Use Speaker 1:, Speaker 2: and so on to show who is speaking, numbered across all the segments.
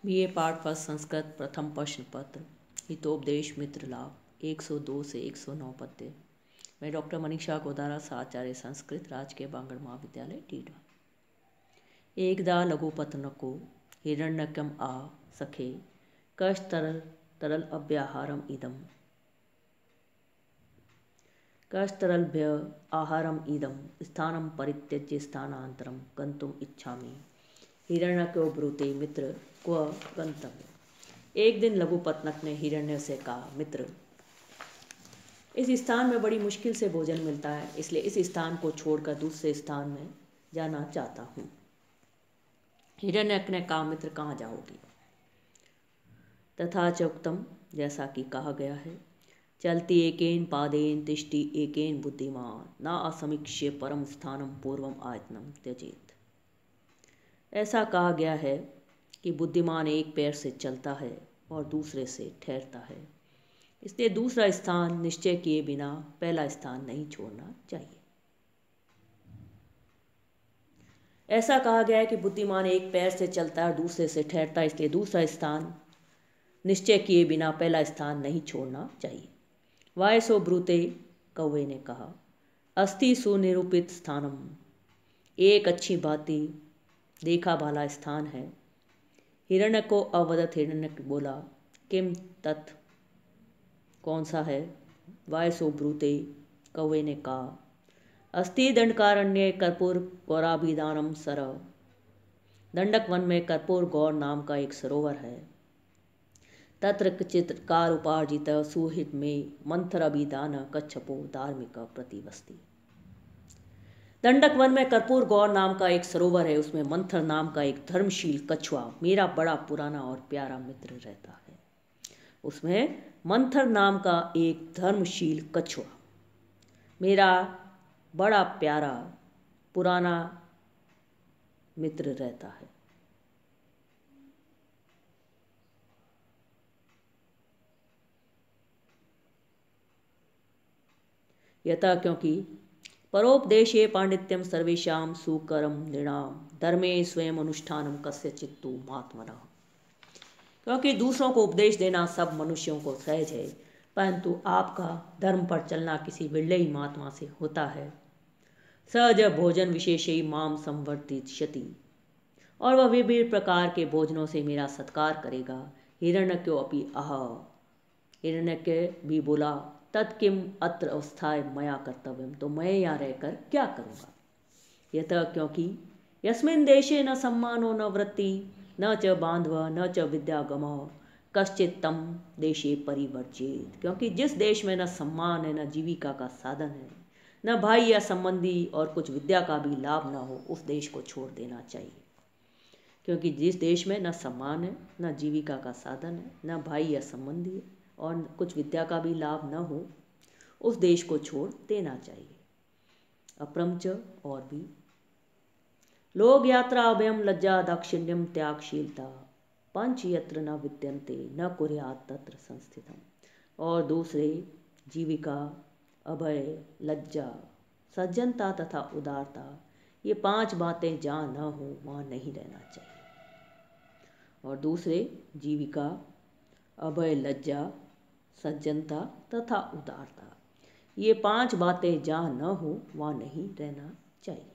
Speaker 1: BA पाठ first Sanskrit प्रथम प्रश्न पत्र हितोपदेश मित्र लाभ 102 से 109 पद्य। मैं डॉक्टर मनीषा गोदारा आचार्य संस्कृत राजकीय बांगड़ महाविद्यालय डीडा। एकदा लघुपतनको हिरण्यकम आ सखे कष्टरल तरल अव्याहारम इदम कष्टरलभ्य आहारम इदम स्थानम परित्यज्य स्थानांतरम गंतुम इच्छामि। हिरण्यको ब्रूते मित्र क्व गंतव्य। एक दिन लघुपतनक ने हिरण्य से कहा, मित्र, इस स्थान में बड़ी मुश्किल से भोजन मिलता है, इसलिए इस स्थान को छोड़कर दूसरे स्थान में जाना चाहता हूँ। हिरण्यक ने कहा, मित्र, कहाँ जाओगे? तथा च उक्तम, जैसा कि कहा गया है, चलती एकेन पादेन तिष्ठि एकेन बुद्धिमान न असमीक्ष्य परम स्थानम पूर्वम आयतनम त्यजेत। ऐसा कहा गया है कि बुद्धिमान एक पैर से चलता है और दूसरे से ठहरता है, इसलिए दूसरा स्थान निश्चय किए बिना पहला स्थान नहीं छोड़ना चाहिए। ऐसा कहा गया है कि बुद्धिमान एक पैर से चलता है और दूसरे से ठहरता है, इसलिए दूसरा स्थान निश्चय किए बिना पहला स्थान नहीं छोड़ना चाहिए। वायसो ब्रूते, कौवे ने कहा, अस्ति सुनिरूपित स्थानम, एक अच्छी भांति देखा भाला स्थान है। हिरण्य को अवदत, हिरण्य बोला, किम तत्, कौन सा है? वायसो ब्रूते, कौवे ने कहा, अस्ति दंडकारण्य कर्पूर गौराभिधानम सर, दंडक वन में कर्पूर गौर नाम का एक सरोवर है। तत्र चित्रकार उपार्जित सुहित में मंथर अभिधान कच्छपो धार्मिक प्रतिवस्ती। दंडक वन में कर्पूर गौर नाम का एक सरोवर है, उसमें मंथर नाम का एक धर्मशील कछुआ मेरा बड़ा पुराना और प्यारा मित्र रहता है। उसमें मंथर नाम का एक धर्मशील कछुआ मेरा बड़ा प्यारा पुराना मित्र रहता है। यथा, क्योंकि परोपदेशे पांडित्यम सर्वेशाम सुकरम नृणाम धर्मे स्वयं अनुष्ठानम कस्य चित्तु महात्मना। क्योंकि दूसरों को उपदेश देना सब मनुष्यों को सहज है, परंतु आपका धर्म पर चलना किसी बिरले ही महात्मा से होता है। सहज भोजन विशेषी माम संवर्तिष्यति, और वह विभिन्न प्रकार के भोजनों से मेरा सत्कार करेगा। हिरण्यको अपि आह, हिरण्यक भी बोला, तत्किम अत्र अवस्थाय मया कर्तव्यम, तो मैं यहाँ रहकर क्या करूँगा? यतः, क्योंकि यस्मिन् देशे न सम्मानो न वृत्ति न च बांधव न च विद्यागम कश्चित तम देशे परिवर्जित। क्योंकि जिस देश में न सम्मान है, न जीविका का साधन है, न भाई या संबंधी और कुछ विद्या का भी लाभ न हो, उस देश को छोड़ देना चाहिए। क्योंकि जिस देश में न सम्मान है, न जीविका का साधन है, न भाई या संबंधी है और कुछ विद्या का भी लाभ न हो, उस देश को छोड़ देना चाहिए। अप्रमच, और भी, लोग यात्रा अभयम लज्जा दाक्षिण्यम त्यागशीलता पंच यत्र न विद्यन्ते न कुर्यात् तत्र संस्थितम। और दूसरे जीविका, अभय, लज्जा, सज्जनता तथा उदारता, ये 5 बातें जहाँ न हो वहाँ नहीं रहना चाहिए। और दूसरे जीविका, अभय, लज्जा, सज्जनता तथा उदारता, ये 5 बातें जहाँ न हो वहाँ नहीं रहना चाहिए।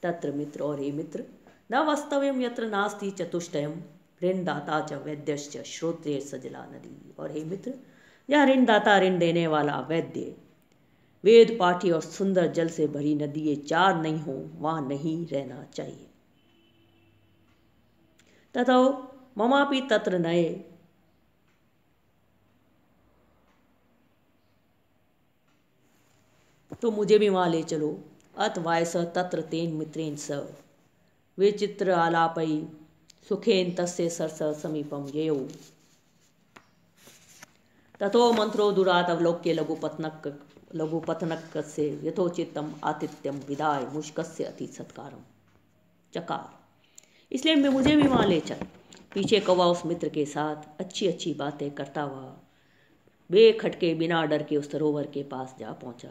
Speaker 1: तत्र मित्र, और हे मित्र, न वास्तव्यम यत्र नास्ति चतुष्टयम ऋणदाता च वैद्यश्च श्रोत्रिय सजला नदी। और हे मित्र, जहाँ ऋणदाता, ऋण देने वाला, वैद्य, वेद पाठी और सुंदर जल से भरी नदी, ये 4 नहीं हो वहाँ नहीं रहना चाहिए। ततो ममापि तत्र नये, तो मुझे भी वहाँ ले चलो। अत वायस तत्र तेन मित्रेण स विचित्र आलापई सुखेन तस्य सरस समीपम ययौ। ततो मंत्रो दुरात अवलोक्य लघुपतनक से यथोचितम आतिथ्यम विदाय मुष्कस्य अति सत्कारम चकार। इसलिए मुझे भी वहाँ ले चल। पीछे कौवा उस मित्र के साथ अच्छी अच्छी बातें करता हुआ बेखटके बिना डर के उस सरोवर के पास जा पहुँचा।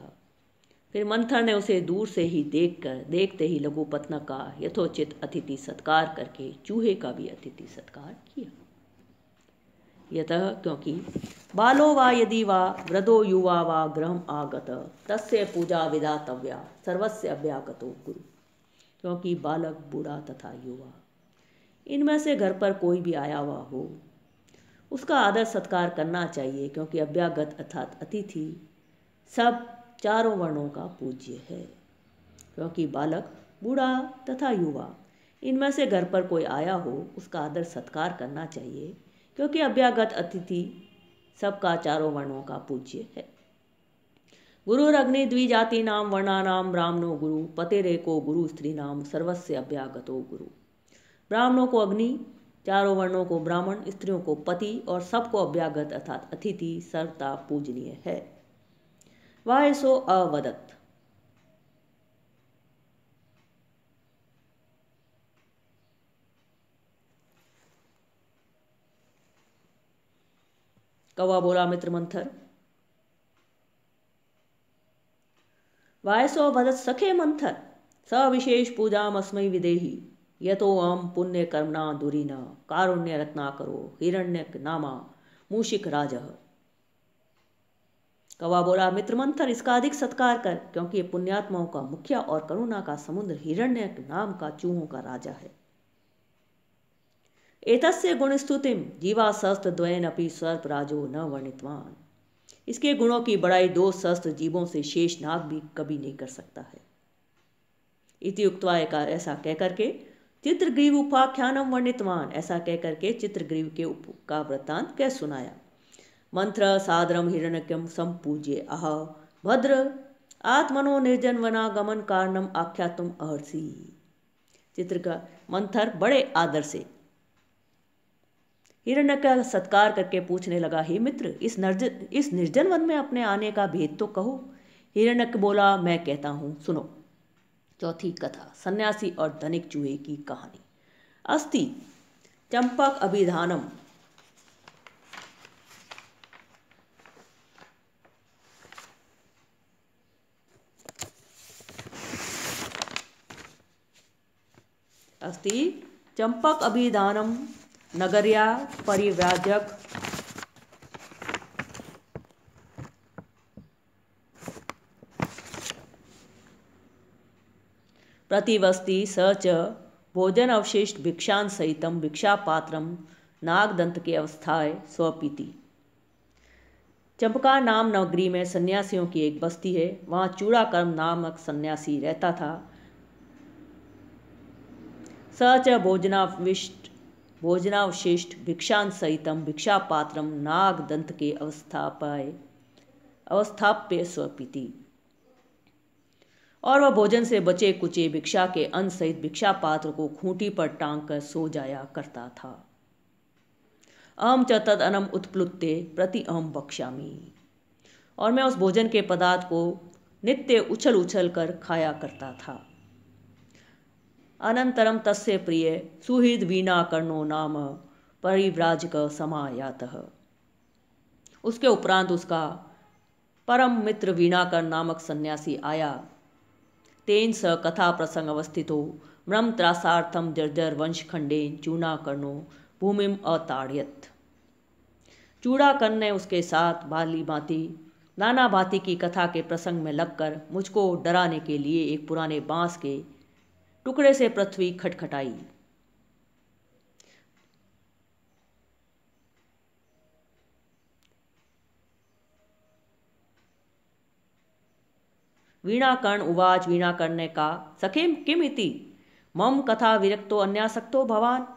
Speaker 1: फिर मंथर ने उसे दूर से ही देखते ही लघुपत्न का यथोचित अतिथि सत्कार करके चूहे का भी अतिथि सत्कार किया। यतः क्योंकि बालो वा यदि वा वृद्धो युवा वा गृहम आगत तस्य पूजा विधातव्या सर्वस्य अभ्यागतो गुरु। क्योंकि बालक, बूढ़ा तथा युवा, इनमें से घर पर कोई भी आया हुआ हो उसका आदर सत्कार करना चाहिए, क्योंकि अभ्यागत अर्थात अतिथि सब चारों वर्णों का पूज्य है। क्योंकि बालक, बूढ़ा तथा युवा, इनमें से घर पर कोई आया हो उसका आदर सत्कार करना चाहिए, क्योंकि अभ्यागत अतिथि सबका चारों वर्णों का पूज्य है। गुरुरग्नि द्विजाति नाम वर्णानाम ब्राह्मणो गुरु पतेरेको गुरु स्त्री नाम सर्वस्य अभ्यागतो गुरु। ब्राह्मणों को अग्नि, चारों वर्णों को ब्राह्मण, स्त्रियों को पति और सबको अभ्यागत अर्थात अतिथि सर्वथा पूजनीय है। वायसो अवदत्। कौवा बोला, मित्र मंथर। वायसो वदत् सखे मंथर सविशेष पूजामस्मै विदेहि यतो अहम पुण्य कर्मणा दुरीन कारुण्य रत्नाकरो हिरण्यक नामा मूषिक राजः। कौवा बोला, मित्र मंथर, इसका अधिक सत्कार कर, क्योंकि ये पुण्यात्माओं का मुखिया और करुणा का समुद्र हिरण्यक नाम का चूहों का राजा है। एतस्य गुणस्तुतिम जीवा सहस्त्र द्वयन अपि सर्प राजो न वर्णितवान। इसके गुणों की बड़ाई 2 सहस्त्र जीवों से शेष नाग भी कभी नहीं कर सकता है। इति उक्त्वा ऐसा कहकर के चित्रग्रीव उपाख्यानम वर्णितवान, ऐसा कहकर के चित्रग्रीव के का वृत्तांत कह सुनाया। मंत्र सादरम हिरण्यकम संपूज्य अह भद्र आत्मनो निर्जन वनागमन कारणम आख्यातुम अहर्षि। चित्र का मंथर बड़े आदर से हिरण्य का सत्कार करके पूछने लगा, हे मित्र, इस निर्जन वन में अपने आने का भेद तो कहो। हिरण्यक बोला, मैं कहता हूँ, सुनो। चौथी कथा, सन्यासी और धनिक चूहे की कहानी। अस्ति चंपक अभिधानम। अस्ति चंपक अभिधानम नगर्या परिव्राजक प्रतिवस्ति स च भोजन अवशिष्ट भिक्षान सहितम भिक्षापात्रम नागदंत के अवस्थाए स्वपीति। चंपका नाम नगरी में सन्यासियों की एक बस्ती है। वहाँ चूड़ाकर्म नामक सन्यासी रहता था। स च भोजनावशिष्ट भिक्षान सहितम भिक्षापात्रम नागदंत के अवस्थाप्य स्वपीति। और वह भोजन से बचे कुचे भिक्षा के अन्न सहित भिक्षा पात्र को खूंटी पर टांग कर सो जाया करता था। अहम च तद अनम उत्प्लुत्ते प्रति अहम बक्ष्यामि। और मैं उस भोजन के पदार्थ को नित्य उछल उछल कर खाया करता था। अनंतरम तस्य प्रिय सुहृद वीणा कर्णो नाम परिव्राजक समायातः। उसके उपरांत उसका परम मित्र वीणाकर नामक सन्यासी आया। तेन स कथा प्रसंग अवस्थितो म्रम त्रासार्थम जर्जर वंशखंडेन चूड़ाकर्णो भूमिम अताड़यत। चूड़ाकर्ण ने उसके साथ नाना भांति की कथा के प्रसंग में लगकर मुझको डराने के लिए एक पुराने बांस के टुकड़े से पृथ्वी खटखटाई। वीणाकर्ण उवाच। वीणाकर्ण ने कहा, सखेम किम इति मम कथा विरक्तो अन्यासक्तो भवान।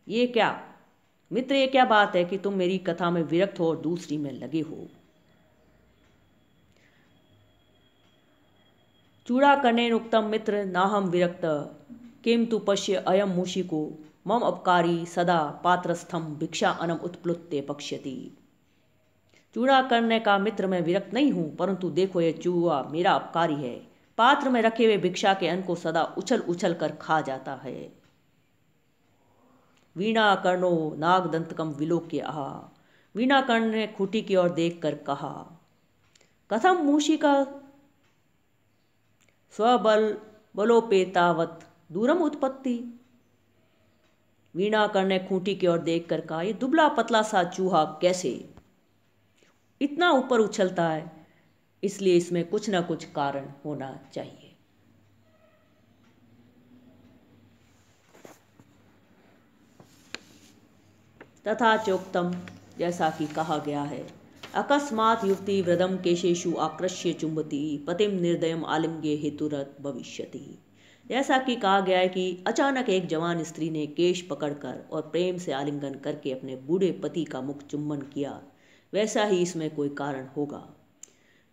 Speaker 1: ये क्या मित्र, ये क्या बात है कि तुम मेरी कथा में विरक्त हो और दूसरी में लगे हो। चूड़ाकर्णेन उक्तम मित्र नाहम विरक्त किम तु पश्य अयम मूषिको मम अपकारी सदा पात्रस्थम भिक्षा अनम उत्प्लुत्ते पक्ष्यति। चूड़ाकर्ण ने कहा, मित्र मैं विरक्त नहीं हूं, परंतु देखो यह चूहा मेरा अपकारी है। पात्र में रखे हुए भिक्षा के अन्न को सदा उछल उछल कर खा जाता है। वीणाकर्णो नागदंतकम विलोक्य आहा। वीणाकर्ण ने खूंटी की ओर देख कर कहा, कथम मूषिका स्वबल बलोपेतावत दूरम उत्पत्ति। वीणा कर्ण ने खूंटी की ओर देखकर कहा, ये दुबला पतला सा चूहा कैसे इतना ऊपर उछलता है, इसलिए इसमें कुछ ना कुछ कारण होना चाहिए। तथा चोक्तम, जैसा कि कहा गया है, अकस्मात युक्ति व्रदम केशेषु आकृष्य चुंबती पतिम निर्दयम आलिंग्य हेतुरत भविष्यति। जैसा कि कहा गया है कि अचानक एक जवान स्त्री ने केश पकड़कर और प्रेम से आलिंगन करके अपने बूढ़े पति का मुख चुंबन किया, वैसा ही इसमें कोई कारण होगा।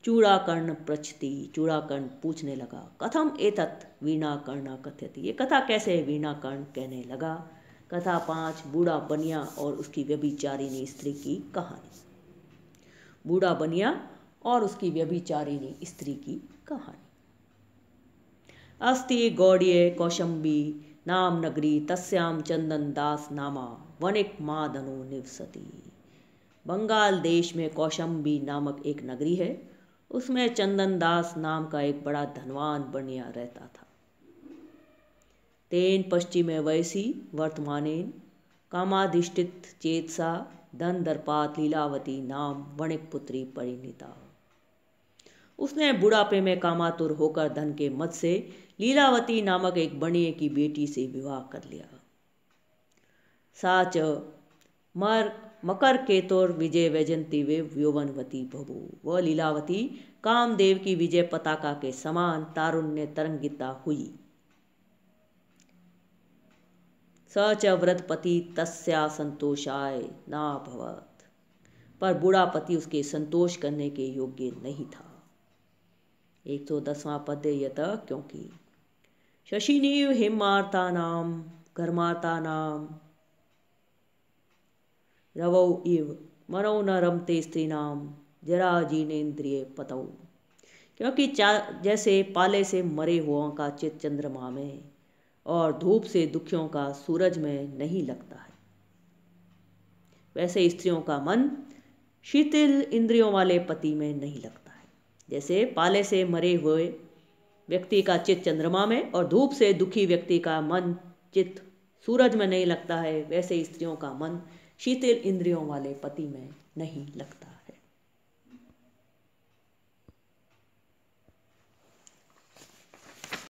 Speaker 1: चूड़ाकर्ण पृच्छति, चूड़ाकर्ण पूछने लगा, कथम एतत् वीणा कर्णा कथयति, ये कथा कैसे वीणा कर्ण कहने लगा। कथा 5, बूढ़ा बनिया और उसकी व्यभिचारिणी स्त्री की कहानी। बूढ़ा बनिया और उसकी व्यभिचारिणी स्त्री की कहानी। अस्ति गौड़ीय कौशंबी नाम नगरी तस्याम चंदन दास नामा वणिक मादनो निवसति। बंगाल देश में कौशंबी नामक एक नगरी है, उसमें चंदन दास नाम का एक बड़ा धनवान बनिया रहता था। तेन पश्चिमे वयसी वर्तमानेन कामाधिष्ठित चेतसा धन दर्पात लीलावती नाम वणिक पुत्री परिणीता। उसने बुढ़ापे में कामातुर होकर धन के मद से लीलावती नामक एक बनिए की बेटी से विवाह कर लिया। साच मकर केतुर विजय वैजंती वे यौवनवती बभू। वह लीलावती कामदेव की विजय पताका के समान तारुण्य तरंगिता हुई। स च व्रतपति तस्या संतोषाय नाभवत्, पर बूढ़ा पति उसके संतोष करने के योग्य नहीं था। 110वां पद्य यत, क्योंकि शशिनीव हिमार्ता नाम घर्मार्ता नाम रवौ इव मनो न रमते स्त्रीनाम जरा जीनेन्द्रिय पतौ। क्योंकि जैसे पाले से मरे हुओं का चित्त चंद्रमा में और धूप से दुखियों का सूरज में नहीं लगता है, वैसे स्त्रियों का मन शीतल इंद्रियों वाले पति में नहीं लगता है। जैसे पाले से मरे हुए व्यक्ति का चित्त चंद्रमा में और धूप से दुखी व्यक्ति का मन चित्त सूरज में नहीं लगता है, वैसे स्त्रियों का मन शीतल इंद्रियों वाले पति में नहीं लगता।